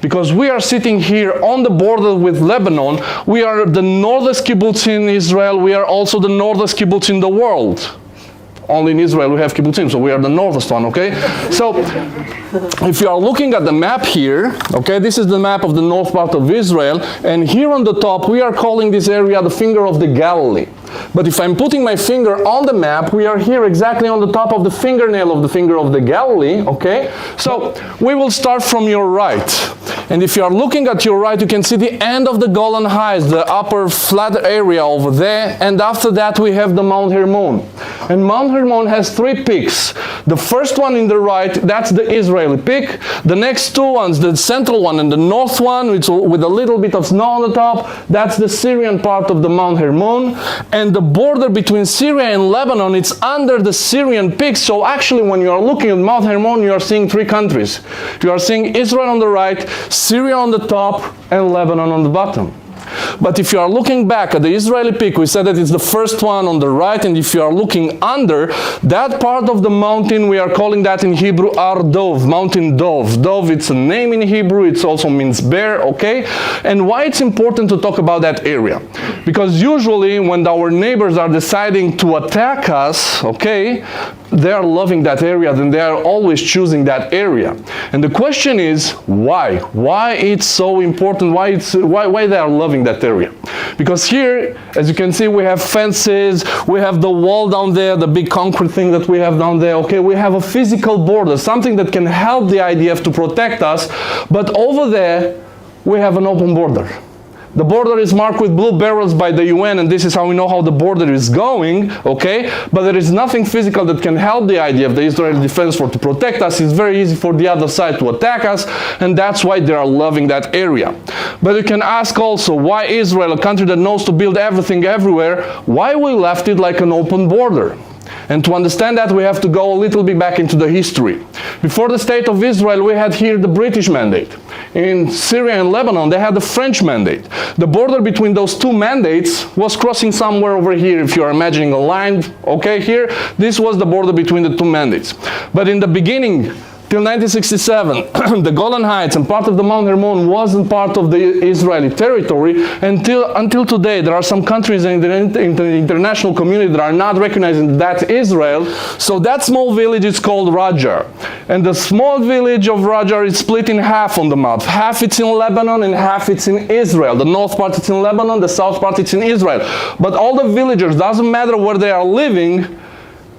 Because we are sitting here on the border with Lebanon, we are the northest kibbutz in Israel, we are also the northest kibbutz in the world. Only in Israel we have kibbutzim, so we are the northest one, okay? So, if you are looking at the map here, okay, this is the map of the north part of Israel, and here on the top we are calling this area the finger of the Galilee. But if I'm putting my finger on the map, we are here exactly on the top of the fingernail of the finger of the Galilee, okay? So, we will start from your right. And if you are looking at your right, you can see the end of the Golan Heights, the upper flat area over there, and after that we have the Mount Hermon. And Mount Hermon has three peaks. The first one in the right, that's the Israeli peak. The next two ones, the central one and the north one, which with a little bit of snow on the top, that's the Syrian part of the Mount Hermon. And the border between Syria and Lebanon, it's under the Syrian peak. So actually when you are looking at Mount Hermon, you are seeing three countries. You are seeing Israel on the right, Syria on the top, and Lebanon on the bottom. But if you are looking back at the Israeli peak, we said that it's the first one on the right, and if you are looking under, that part of the mountain, we are calling that in Hebrew Ar Dov, Mountain Dov. Dov, it's a name in Hebrew, it also means bear, okay? And why it's important to talk about that area? Because usually when our neighbors are deciding to attack us, okay, they are loving that area, then they are always choosing that area. And the question is, why? Why it's so important? Why they are loving that area? Because here, as you can see, we have fences, we have the wall down there, the big concrete thing that we have down there, okay? We have a physical border, something that can help the IDF to protect us, but over there, we have an open border. The border is marked with blue barrels by the UN, and this is how we know how the border is going, okay? But there is nothing physical that can help the IDF, the Israeli Defense Force, to protect us. It's very easy for the other side to attack us, and that's why they are loving that area. But you can ask also, why Israel, a country that knows to build everything everywhere, why we left it like an open border? And to understand that, we have to go a little bit back into the history. Before the state of Israel, we had here the British mandate. In Syria and Lebanon, they had the French mandate. The border between those two mandates was crossing somewhere over here. If you are imagining a line, okay, here, this was the border between the two mandates. But in the beginning, till 1967, the Golan Heights and part of the Mount Hermon wasn't part of the Israeli territory. Until today, there are some countries in the international community that are not recognizing that Israel. So that small village is called Rajar. And the small village of Rajar is split in half on the map. Half it's in Lebanon and half it's in Israel. The north part is in Lebanon, the south part is in Israel. But all the villagers, doesn't matter where they are living,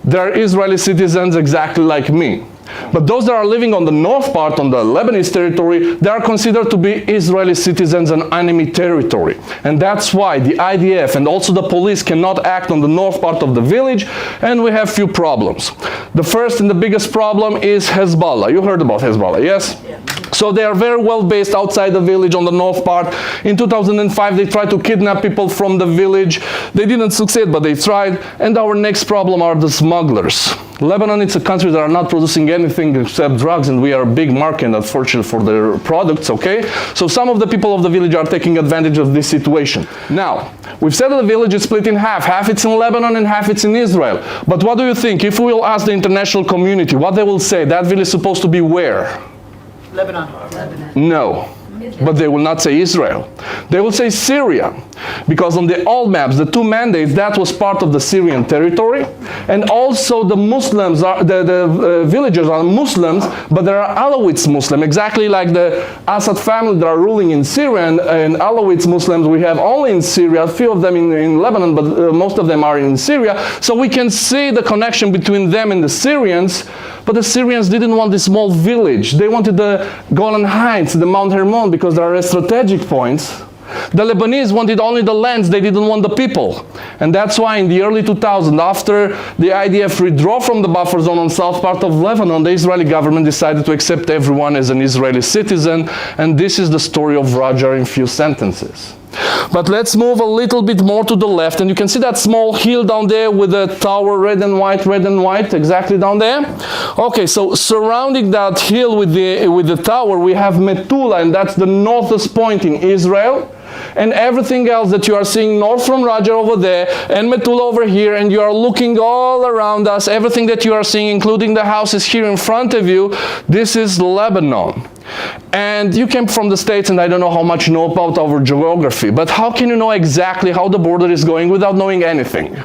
they're Israeli citizens exactly like me. But those that are living on the north part, on the Lebanese territory, they are considered to be Israeli citizens and enemy territory. And that's why the IDF and also the police cannot act on the north part of the village, and we have few problems. The first and the biggest problem is Hezbollah. You heard about Hezbollah, yes? Yeah. So they are very well based outside the village on the north part. In 2005, they tried to kidnap people from the village. They didn't succeed, but they tried. And our next problem are the smugglers. Lebanon is a country that are not producing anything except drugs, and we are a big market, unfortunately, for their products, okay? So some of the people of the village are taking advantage of this situation. Now, we've said that the village is split in half. Half it's in Lebanon and half it's in Israel. But what do you think? If we will ask the international community, what they will say, that village is supposed to be where? Lebanon. No. But they will not say Israel. They will say Syria. Because on the old maps, the two mandates, that was part of the Syrian territory. And also the Muslims, the villagers are Muslims, but there are Alawites Muslims, exactly like the Assad family that are ruling in Syria. And Alawites Muslims we have only in Syria, a few of them in Lebanon, but most of them are in Syria. So we can see the connection between them and the Syrians. But the Syrians didn't want this small village. They wanted the Golan Heights, the Mount Hermon, because there are strategic points. The Lebanese wanted only the lands, they didn't want the people. And that's why in the early 2000s, after the IDF withdrew from the buffer zone on south part of Lebanon, the Israeli government decided to accept everyone as an Israeli citizen. And this is the story of Rajar in few sentences. But let's move a little bit more to the left, and you can see that small hill down there with the tower, red and white, exactly down there. Okay, so surrounding that hill with the tower, we have Metula, and that's the northest point in Israel. and everything else that you are seeing north from Raja over there and Metula over here, and you are looking all around us, everything that you are seeing, including the houses here in front of you, this is Lebanon. And you came from the States, and I don't know how much you know about our geography, but how can you know exactly how the border is going without knowing anything?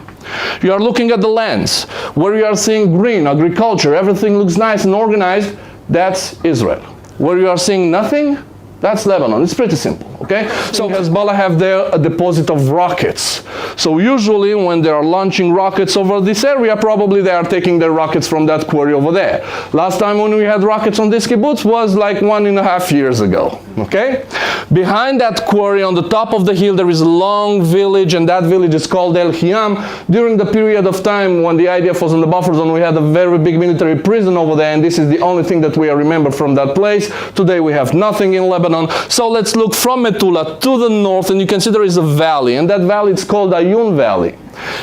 You are looking at the lands, where you are seeing green, agriculture, everything looks nice and organized, that's Israel. Where you are seeing nothing, that's Lebanon. It's pretty simple, okay? So Hezbollah have there a deposit of rockets. So usually when they are launching rockets over this area, probably they are taking their rockets from that quarry over there. Last time when we had rockets on this kibbutz was like 1.5 years ago, okay? Behind that quarry on the top of the hill there is a long village, and that village is called El Khiam. During the period of time when the IDF was in the buffer zone, we had a very big military prison over there, and this is the only thing that we remember from that place. Today we have nothing in Lebanon. So let's look from Metula to the north, and you can see there is a valley, and that valley is called Ayun Valley.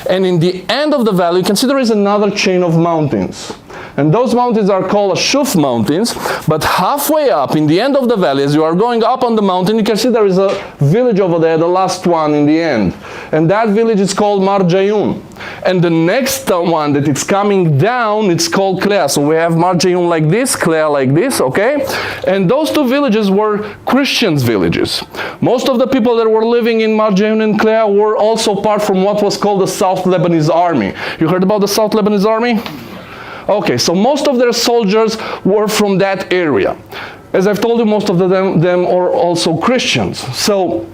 And in the end of the valley, you can see there is another chain of mountains. And those mountains are called Shuf Mountains, but halfway up, in the end of the valley, as you are going up on the mountain, you can see there is a village over there, the last one in the end. And that village is called Marjayun. And the next one that it's coming down, it's called Klea. So we have Marjayun like this, Klea like this, okay? And those two villages were Christians' villages. Most of the people that were living in Marjayun and Klea were also part from what was called the South Lebanese Army. You heard about the South Lebanese Army? Okay, so most of their soldiers were from that area. As I've told you, most of them are also Christians. So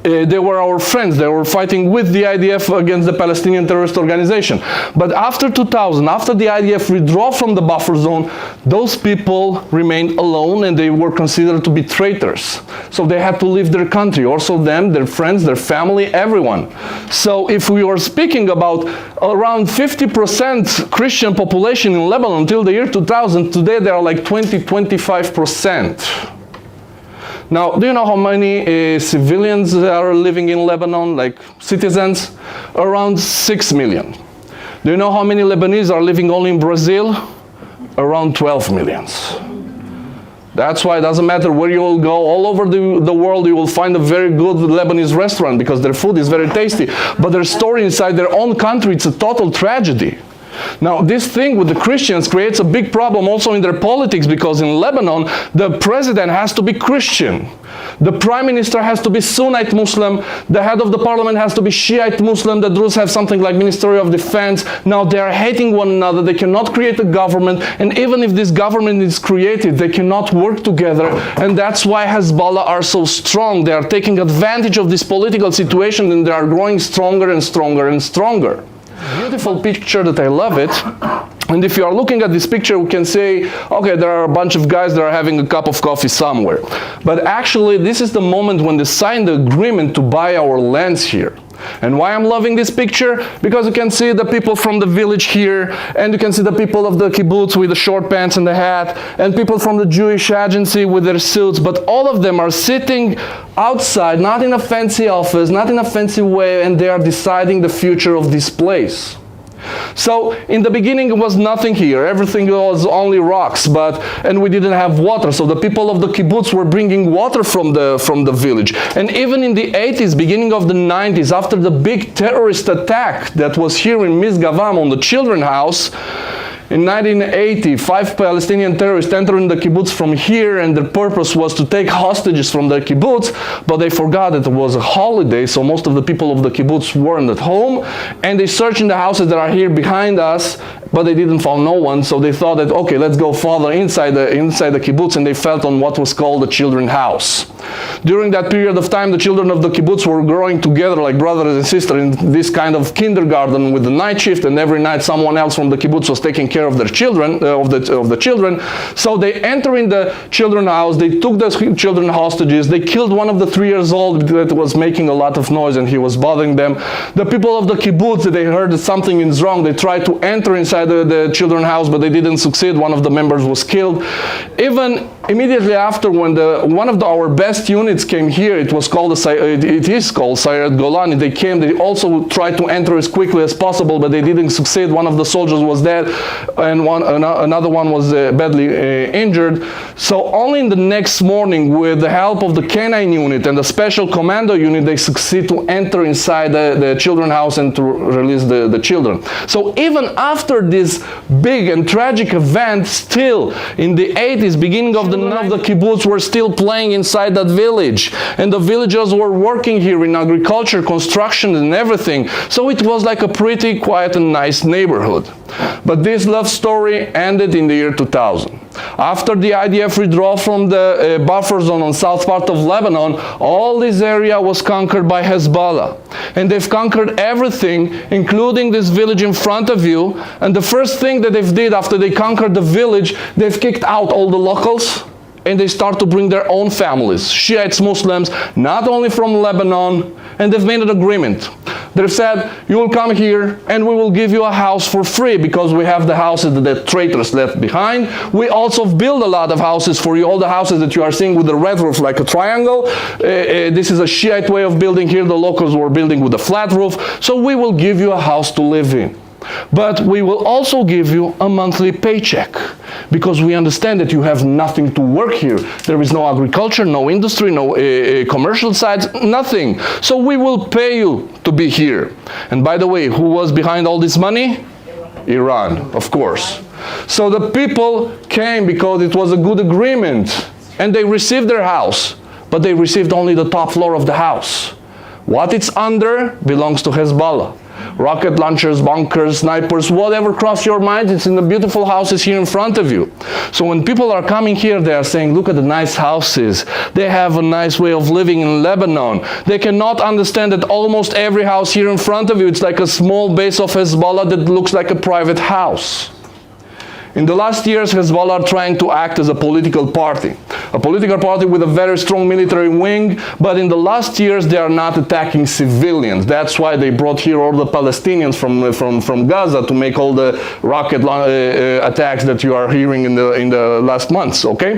they were our friends. They were fighting with the IDF against the Palestinian terrorist organization. But after 2000, after the IDF withdrew from the buffer zone, those people remained alone, and they were considered to be traitors. So they had to leave their country, also them, their friends, their family, everyone. So if we were speaking about around 50% Christian population in Lebanon until the year 2000, today they are like 20–25%. Now, do you know how many civilians are living in Lebanon, like citizens? Around 6 million. Do you know how many Lebanese are living only in Brazil? Around 12 million. That's why it doesn't matter where you will go. All over the world you will find a very good Lebanese restaurant because their food is very tasty. But their story inside their own country, it's a total tragedy. Now, this thing with the Christians creates a big problem also in their politics, because in Lebanon, the president has to be Christian. The prime minister has to be Sunnite Muslim. The head of the parliament has to be Shiite Muslim. The Druze have something like Ministry of Defense. Now, they are hating one another. They cannot create a government. And even if this government is created, they cannot work together. And that's why Hezbollah are so strong. They are taking advantage of this political situation, and they are growing stronger and stronger and stronger. Beautiful picture that I love it. And if you are looking at this picture, we can say, okay, there are a bunch of guys that are having a cup of coffee somewhere. But actually, this is the moment when they signed the agreement to buy our lands here. And why I'm loving this picture? Because you can see the people from the village here, and you can see the people of the kibbutz with the short pants and the hat, and people from the Jewish agency with their suits, but all of them are sitting outside, not in a fancy office, not in a fancy way, and they are deciding the future of this place. So in the beginning it was nothing here, everything was only rocks, and we didn't have water, so the people of the kibbutz were bringing water from the village. And even in the 80s, beginning of the 90s, after the big terrorist attack that was here in Misgavam on the children's house, in 1980, 5 Palestinian terrorists entered the kibbutz from here, and their purpose was to take hostages from the kibbutz, but they forgot that it was a holiday, so most of the people of the kibbutz weren't at home, and they searched in the houses that are here behind us, but they didn't find no one, so they thought that, okay, let's go further inside the kibbutz, and they felt on what was called the children's house. During that period of time, the children of the kibbutz were growing together like brothers and sisters in this kind of kindergarten with the night shift, and every night someone else from the kibbutz was taking care of their children, of the children. So they entered in the children's house, they took the children hostages, they killed one of the 3 years old that was making a lot of noise and he was bothering them. The people of the kibbutz, they heard that something is wrong, they tried to enter inside inside the children's house, but they didn't succeed. One of the members was killed. Even immediately after, when one of our best units came here, it is called Sayeret Golani. They came, they also tried to enter as quickly as possible, but they didn't succeed. One of the soldiers was dead, and another one was badly injured. So only in the next morning, with the help of the canine unit and the special commando unit, they succeed to enter inside the children's house and to release the children. So even after this big and tragic event, still in the 80s, beginning of the kibbutz were still playing inside that village, and the villagers were working here in agriculture, construction, and everything. So it was like a pretty quiet and nice neighborhood. But this love story ended in the year 2000. After the IDF withdrew from the buffer zone on south part of Lebanon, all this area was conquered by Hezbollah. And they've conquered everything, including this village in front of you. And the first thing that they've did after they conquered the village, they've kicked out all the locals, and they start to bring their own families, Shiites, Muslims, not only from Lebanon, and they've made an agreement. They've said, you will come here and we will give you a house for free, because we have the houses that the traitors left behind. We also build a lot of houses for you, all the houses that you are seeing with the red roof like a triangle. This is a Shiite way of building here. The locals were building with a flat roof. So we will give you a house to live in. But we will also give you a monthly paycheck, because we understand that you have nothing to work here. There is no agriculture, no industry, no commercial sites, nothing. So we will pay you to be here. And by the way, who was behind all this money? Iran, of course. So the people came because it was a good agreement, and they received their house, but they received only the top floor of the house. What it's under belongs to Hezbollah. Rocket launchers, bunkers, snipers, whatever cross your mind, it's in the beautiful houses here in front of you. So when people are coming here, they are saying, look at the nice houses. They have a nice way of living in Lebanon. They cannot understand that almost every house here in front of you, it's like a small base of Hezbollah that looks like a private house. In the last years, Hezbollah are trying to act as a political party with a very strong military wing, but in the last years they are not attacking civilians. That's why they brought here all the Palestinians from Gaza to make all the rocket attacks that you are hearing in the last months, okay?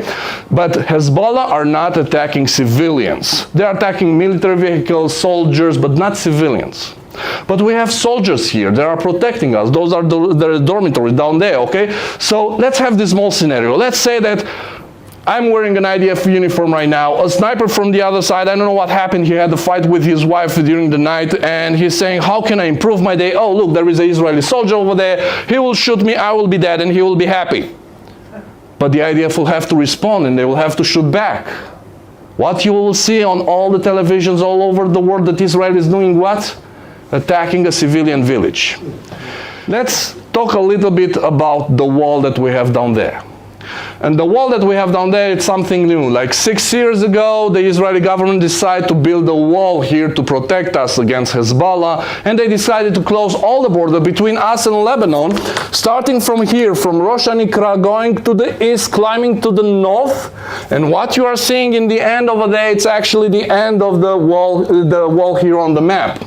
But Hezbollah are not attacking civilians. They are attacking military vehicles, soldiers, but not civilians. But we have soldiers here. They are protecting us. Those are the dormitories down there, okay? So let's have this small scenario. Let's say that I'm wearing an IDF uniform right now. A sniper from the other side, I don't know what happened. He had a fight with his wife during the night, and he's saying, how can I improve my day? Oh, look, there is an Israeli soldier over there. He will shoot me, I will be dead, and he will be happy. But the IDF will have to respond, and they will have to shoot back. What you will see on all the televisions all over the world, that Israel is doing what? Attacking a civilian village. Let's talk a little bit about the wall that we have down there. And the wall that we have down there, it's something new. Like 6 years ago, the Israeli government decided to build a wall here to protect us against Hezbollah, and they decided to close all the border between us and Lebanon, starting from here, from Rosh Hanikra, going to the east, climbing to the north. And what you are seeing in the end over there, it's actually the end of the wall here on the map.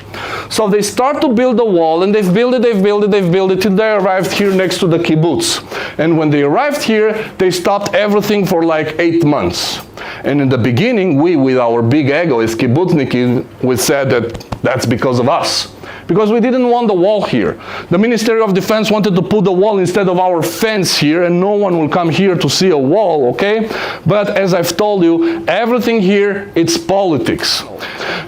So they start to build the wall, and they've built it till they arrived here next to the kibbutz. And when they arrived here, they stopped everything for like 8 months. And in the beginning, we, with our big ego as kibbutznikim, we said that that's because of us. Because we didn't want the wall here. The Ministry of Defense wanted to put the wall instead of our fence here, and no one will come here to see a wall, okay? But as I've told you, everything here, it's politics.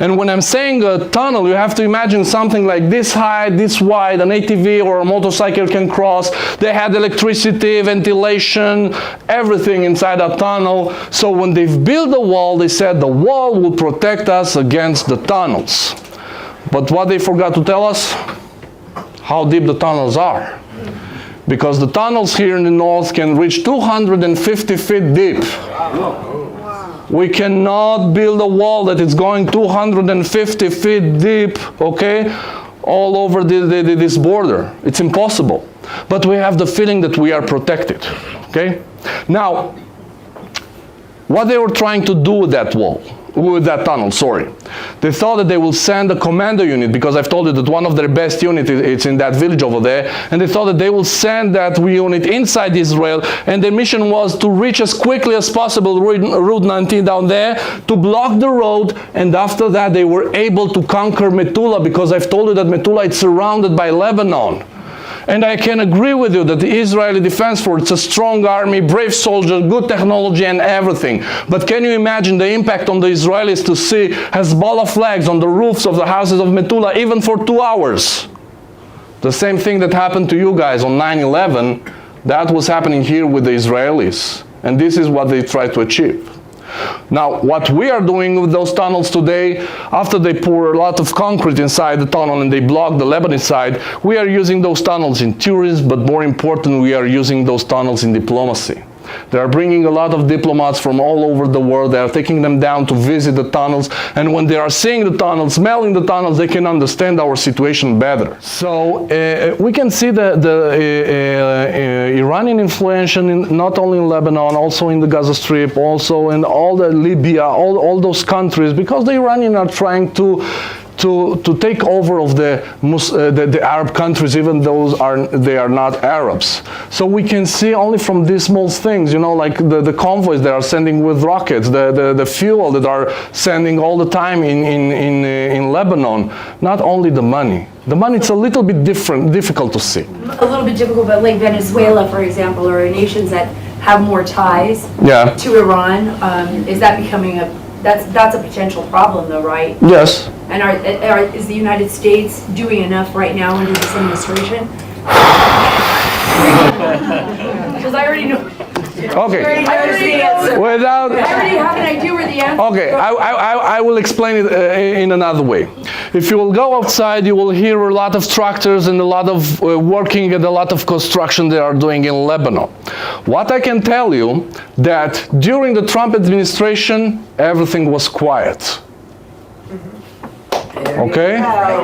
And when I'm saying a tunnel, you have to imagine something like this high, this wide, an ATV or a motorcycle can cross. They had electricity, ventilation, everything inside a tunnel. So when they've built the wall, they said the wall will protect us against the tunnels. But what they forgot to tell us, how deep the tunnels are. Because the tunnels here in the north can reach 250 feet deep. We cannot build a wall that is going 250 feet deep, okay, all over this border. It's impossible. But we have the feeling that we are protected, okay? Now, what they were trying to do with that wall, with that tunnel, sorry. They thought that they will send a commando unit, because I've told you that one of their best units is in that village over there, and they thought that they will send that unit inside Israel, and their mission was to reach as quickly as possible Route 19 down there, to block the road, and after that they were able to conquer Metula, because I've told you that Metula is surrounded by Lebanon. And I can agree with you that the Israeli Defense Force is a strong army, brave soldiers, good technology and everything. But can you imagine the impact on the Israelis to see Hezbollah flags on the roofs of the houses of Metula even for 2 hours? The same thing that happened to you guys on 9/11, that was happening here with the Israelis. And this is what they try to achieve. Now, what we are doing with those tunnels today, after they pour a lot of concrete inside the tunnel and they block the Lebanese side, we are using those tunnels in tourism, but more important, we are using those tunnels in diplomacy. They are bringing a lot of diplomats from all over the world. They are taking them down to visit the tunnels, and when they are seeing the tunnels, smelling the tunnels, they can understand our situation better. So we can see the Iranian influence not only in Lebanon, also in the Gaza Strip, also in all the Libya, all those countries, because the Iranians are trying to take over of the Arab countries, even those they are not Arabs. So we can see only from these small things, you know, like the convoys they are sending with rockets, the fuel that are sending all the time in Lebanon. Not only the money. The money, it's a little bit difficult to see. A little bit difficult, but like Venezuela, for example, or nations that have more ties to Iran, is that becoming that's a potential problem, though, right? Yes. And is the United States doing enough right now under this administration? Because I already know. Okay. I already have an idea where the answer. Okay, I will explain it in another way. If you will go outside, you will hear a lot of tractors and a lot of working and a lot of construction they are doing in Lebanon. What I can tell you, that during the Trump administration, everything was quiet. Okay?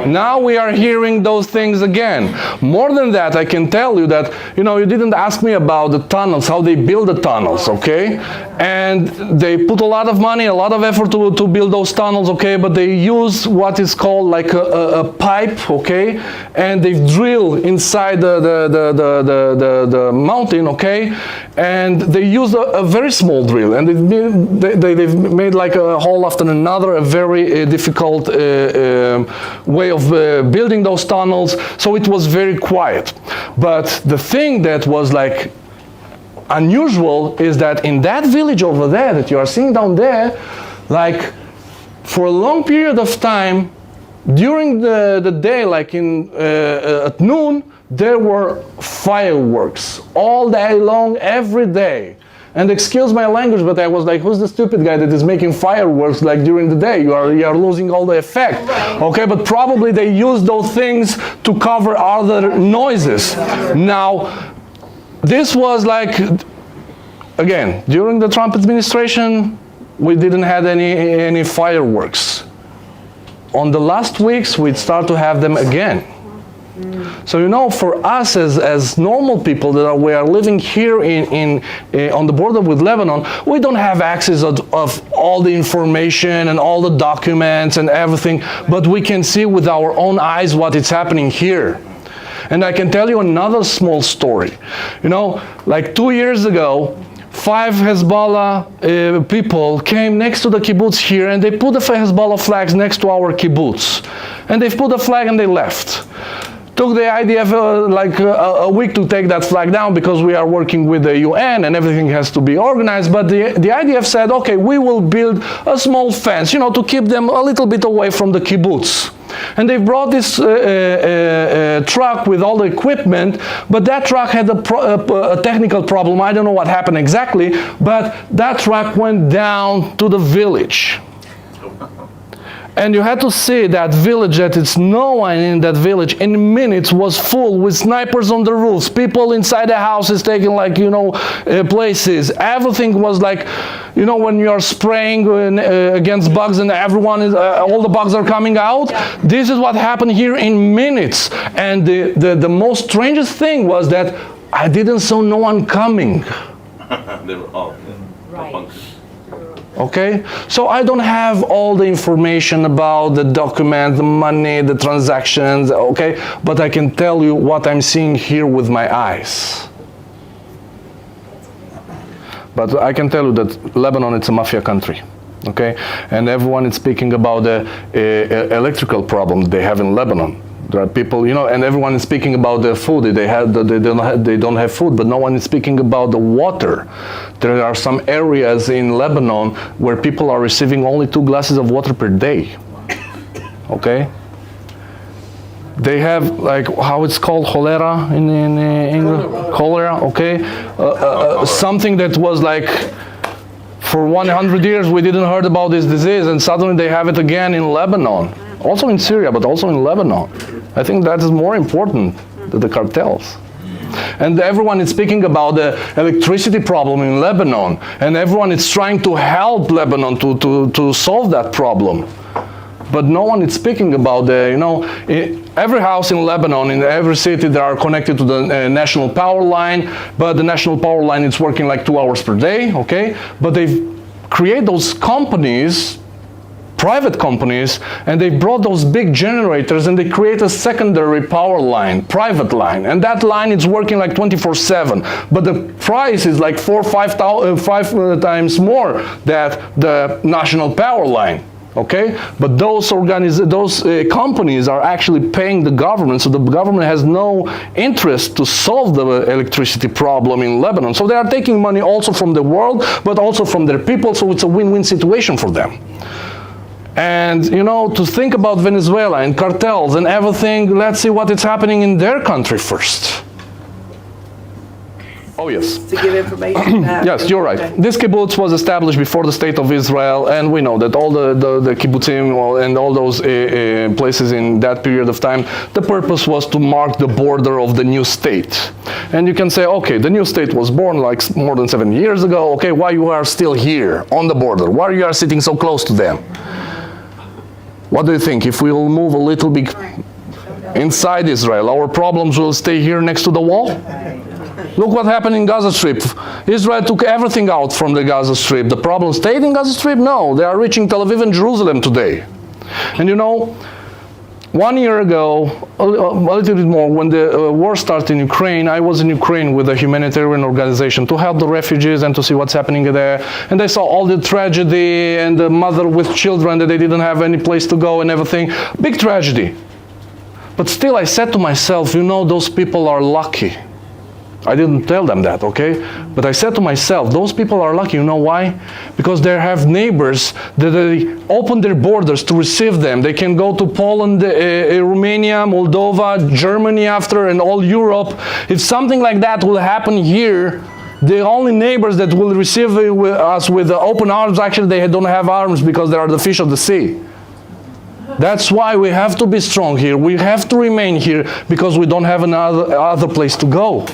Now we are hearing those things again. More than that, I can tell you that, you know, you didn't ask me about the tunnels, how they build the tunnels, okay? And they put a lot of money, a lot of effort to build those tunnels, okay? But they use what is called like a pipe, okay? And they drill inside the mountain, okay? And they use a very small drill, and they've made like a hole after another, a very difficult way of building those tunnels, so it was very quiet. But the thing that was like unusual is that in that village over there that you are seeing down there, like for a long period of time, during the day, like at noon, there were fireworks all day long, every day. And excuse my language, but I was like, who's the stupid guy that is making fireworks like during the day? You are losing all the effect. Right. Okay, but probably they use those things to cover other noises. Now, this was like, again, during the Trump administration, we didn't have any fireworks. On the last weeks, we'd start to have them again. So, you know, for us as normal people that we are living here on the border with Lebanon, we don't have access of all the information and all the documents and everything, but we can see with our own eyes what is happening here. And I can tell you another small story. You know, like 2 years ago, 5 Hezbollah people came next to the kibbutz here, and they put the Hezbollah flags next to our kibbutz. And they put the flag and they left. Took the IDF like a week to take that flag down, because we are working with the UN and everything has to be organized. But the IDF said, okay, we will build a small fence, you know, to keep them a little bit away from the kibbutz. And they brought this truck with all the equipment, but that truck had a technical problem. I don't know what happened exactly, but that truck went down to the village. And you had to see that village, that it's no one in that village in minutes was full with snipers on the roofs, people inside the houses taking like, you know, places. Everything was like, you know, when you are spraying against bugs and everyone is, all the bugs are coming out. Yeah. This is what happened here in minutes. And the most strangest thing was that I didn't saw no one coming. They were all right. Okay? So I don't have all the information about the document, the money, the transactions, okay? But I can tell you what I'm seeing here with my eyes. But I can tell you that Lebanon, it's a mafia country. Okay? And everyone is speaking about the electrical problem they have in Lebanon. There are people, you know, and everyone is speaking about the food. They don't have food, but no one is speaking about the water. There are some areas in Lebanon where people are receiving only 2 glasses of water per day. Okay? They have, like, how it's called, cholera in English? Cholera, okay? Something that was like, for 100 years we didn't heard about this disease, and suddenly they have it again in Lebanon. Also in Syria, but also in Lebanon. I think that is more important than the cartels. And everyone is speaking about the electricity problem in Lebanon, and everyone is trying to help Lebanon to solve that problem. But no one is speaking about the, you know, every house in Lebanon, in every city, they are connected to the national power line, but the national power line is working like 2 hours per day, okay? But they create those companies, private companies, and they brought those big generators and they create a secondary power line, private line, and that line is working like 24/7, but the price is like 4 or 5 times more than the national power line. Okay, but those companies are actually paying the government, so the government has no interest to solve the electricity problem in Lebanon. So they are taking money also from the world, but also from their people, so it's a win-win situation for them. And, you know, to think about Venezuela and cartels and everything, let's see what is happening in their country first. Oh, yes. To give information back. Yes, you're right. Okay. This kibbutz was established before the state of Israel, and we know that all the kibbutzim and all those places in that period of time, the purpose was to mark the border of the new state. And you can say, okay, the new state was born like more than 7 years ago. Okay, why you are still here on the border? Why you are sitting so close to them? What do you think? If we will move a little bit inside Israel, our problems will stay here next to the wall? Look what happened in Gaza Strip. Israel took everything out from the Gaza Strip. The problem stayed in Gaza Strip? No, they are reaching Tel Aviv and Jerusalem today. And you know, 1 year ago, a little bit more, when the war started in Ukraine, I was in Ukraine with a humanitarian organization to help the refugees and to see what's happening there. And I saw all the tragedy and the mother with children that they didn't have any place to go and everything. Big tragedy. But still I said to myself, you know, those people are lucky. I didn't tell them that, okay? But I said to myself, those people are lucky. You know why? Because they have neighbors that they open their borders to receive them. They can go to Poland, Romania, Moldova, Germany after, and all Europe. If something like that will happen here, the only neighbors that will receive us with open arms, actually they don't have arms because they are the fish of the sea. That's why we have to be strong here. We have to remain here because we don't have another place to go.